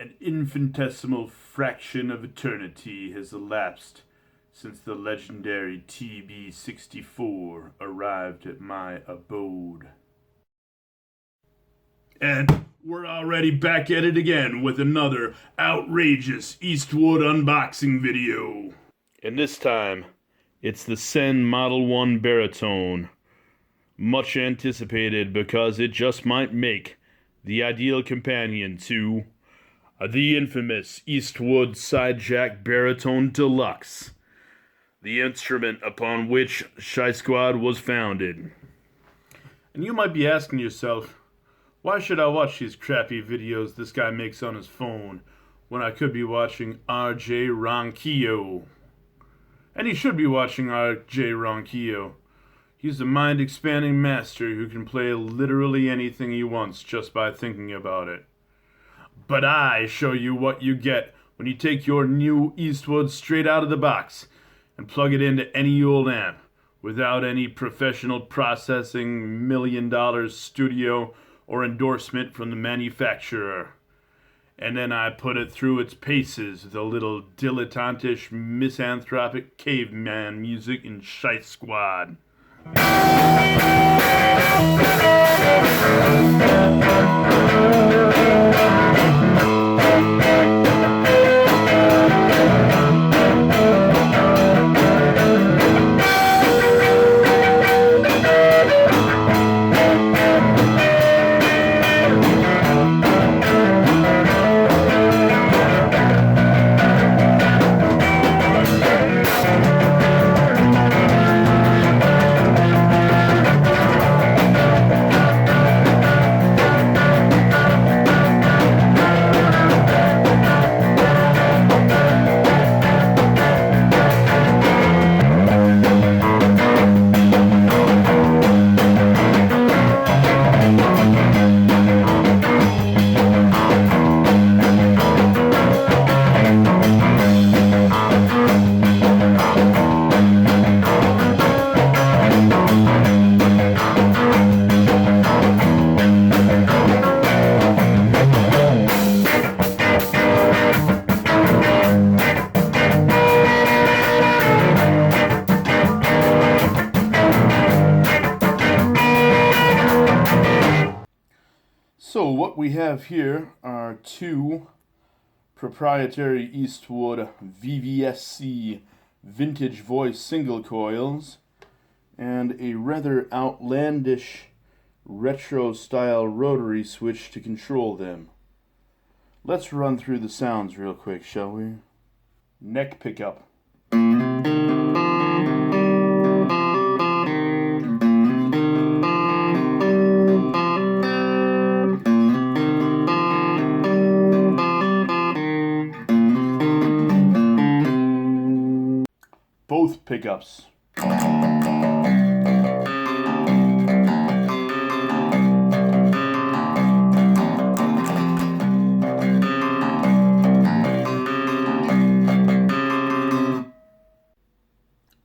An infinitesimal fraction of eternity has elapsed since the legendary TB-64 arrived at my abode. And we're already back at it again with another outrageous Eastwood unboxing video. And this time, it's the Senn Model 1 Baritone. Much anticipated because it just might make the ideal companion to the infamous Eastwood Sidejack Baritone Deluxe, the instrument upon which Shice Squad was founded. And you might be asking yourself, why should I watch these crappy videos this guy makes on his phone when I could be watching R.J. Ronquillo? And he should be watching R.J. Ronquillo. He's a mind-expanding master who can play literally anything he wants just by thinking about it. But I show you what you get when you take your new Eastwood straight out of the box and plug it into any old amp without any professional processing, $1 million studio, or endorsement from the manufacturer. And then I put it through its paces with a little dilettantish, misanthropic caveman music in Shice Squad. So what we have here are two proprietary Eastwood VVSC vintage voice single coils and a rather outlandish retro style rotary switch to control them. Let's run through the sounds real quick, shall we? Neck pickup. Both pickups.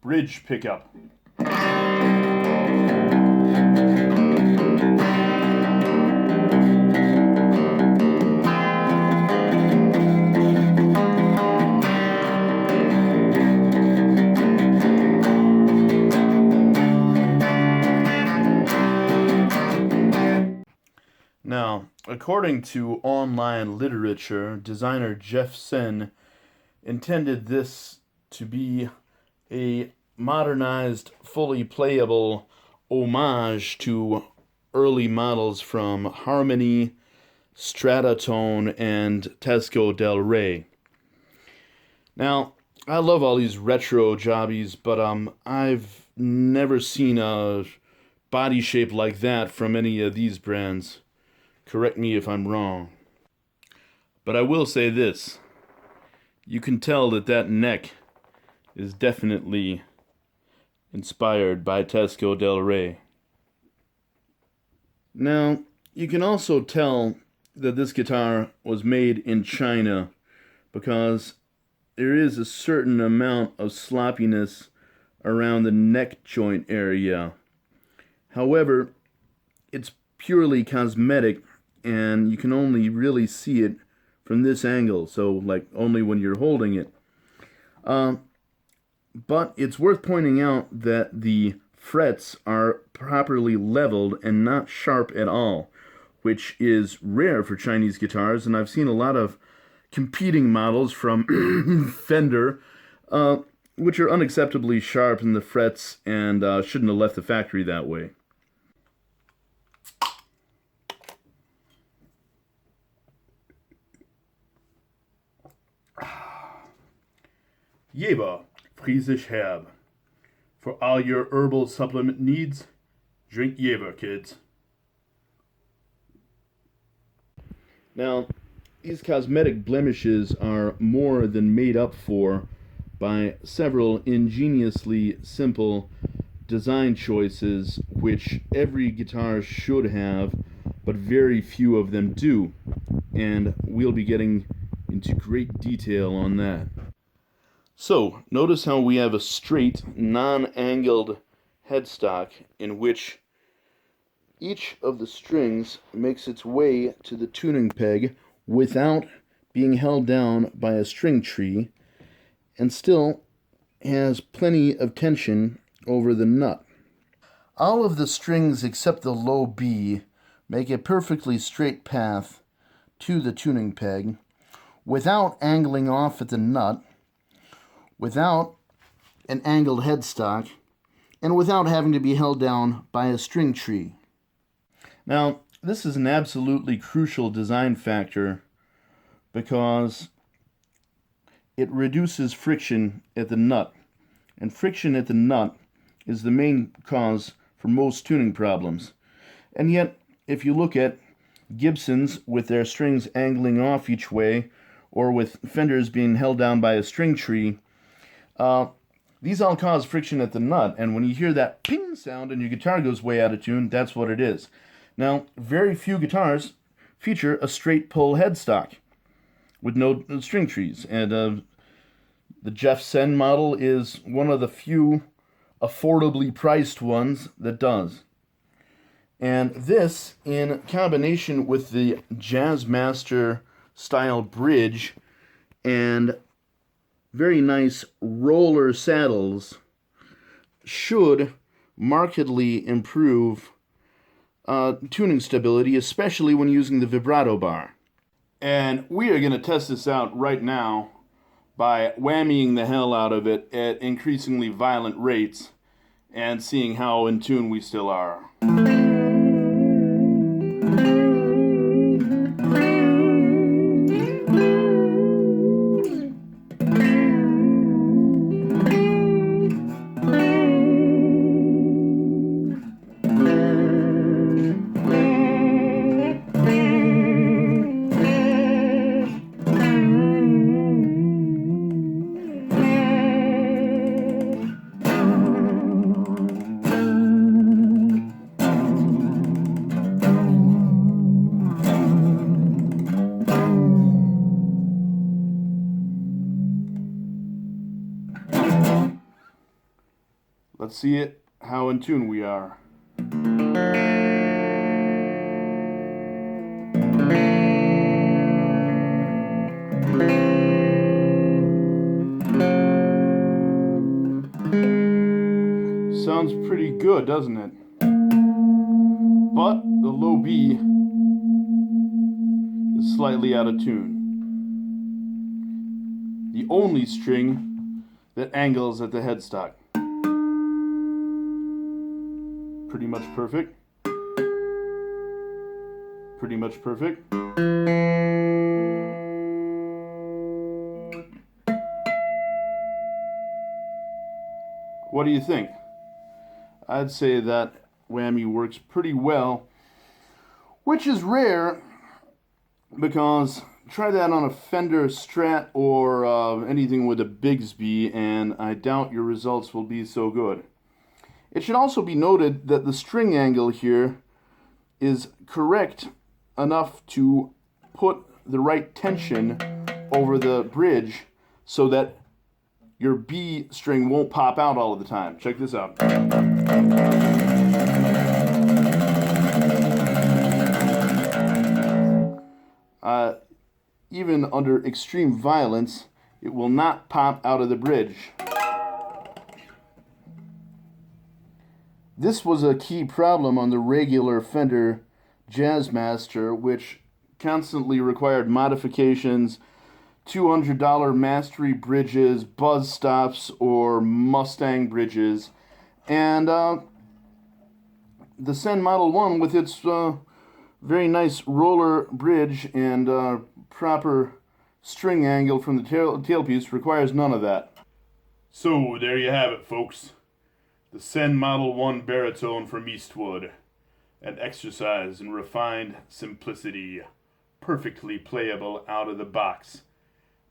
Bridge pickup. Now, according to online literature, designer Jeff Senn intended this to be a modernized, fully playable homage to early models from Harmony, Stratotone, and Tesco Del Rey. Now, I love all these retro jobbies, but I've never seen a body shape like that from any of these brands. Correct me if I'm wrong. But I will say this. You can tell that neck is definitely inspired by Tesco Del Rey. Now, you can also tell that this guitar was made in China because there is a certain amount of sloppiness around the neck joint area. However, it's purely cosmetic, and you can only really see it from this angle, so like only when you're holding it. But it's worth pointing out that the frets are properly leveled and not sharp at all, which is rare for Chinese guitars, and I've seen a lot of competing models from Fender, which are unacceptably sharp in the frets and shouldn't have left the factory that way. Jever, Friesisch Herb. For all your herbal supplement needs, drink Jever, kids. Now, these cosmetic blemishes are more than made up for by several ingeniously simple design choices which every guitar should have, but very few of them do, and we'll be getting into great detail on that. So, notice how we have a straight, non-angled headstock in which each of the strings makes its way to the tuning peg without being held down by a string tree, and still has plenty of tension over the nut. All of the strings except the low B make a perfectly straight path to the tuning peg without angling off at the nut, without an angled headstock, and without having to be held down by a string tree. Now, this is an absolutely crucial design factor because it reduces friction at the nut, and friction at the nut is the main cause for most tuning problems. And yet, if you look at Gibsons with their strings angling off each way, or with Fenders being held down by a string tree, these all cause friction at the nut, and when you hear that ping sound and your guitar goes way out of tune, that's what it is. Now, very few guitars feature a straight pull headstock with no string trees, and the Jeff Senn model is one of the few affordably priced ones that does. And this, in combination with the Jazzmaster style bridge and very nice roller saddles, should markedly improve tuning stability, especially when using the vibrato bar. And we are going to test this out right now by whammying the hell out of it at increasingly violent rates and seeing how in tune we still are. Let's see it, how in tune we are. Sounds pretty good, doesn't it? But the low B is slightly out of tune. The only string that angles at the headstock. Pretty much perfect. Pretty much perfect. What do you think? I'd say that whammy works pretty well, which is rare because try that on a Fender Strat or anything with a Bigsby, and I doubt your results will be so good. It should also be noted that the string angle here is correct enough to put the right tension over the bridge so that your B string won't pop out all of the time. Check this out. even under extreme violence, it will not pop out of the bridge. This was a key problem on the regular Fender Jazzmaster, which constantly required modifications, $200 Mastery bridges, Buzz Stops, or Mustang bridges. And the Senn Model 1, with its very nice roller bridge and proper string angle from the tailpiece, requires none of that. So, there you have it, folks. The Senn Model 1 Baritone from Eastwood. An exercise in refined simplicity. Perfectly playable out of the box.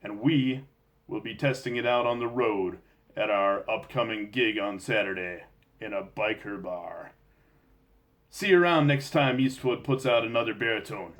And we will be testing it out on the road at our upcoming gig on Saturday in a biker bar. See you around next time Eastwood puts out another baritone.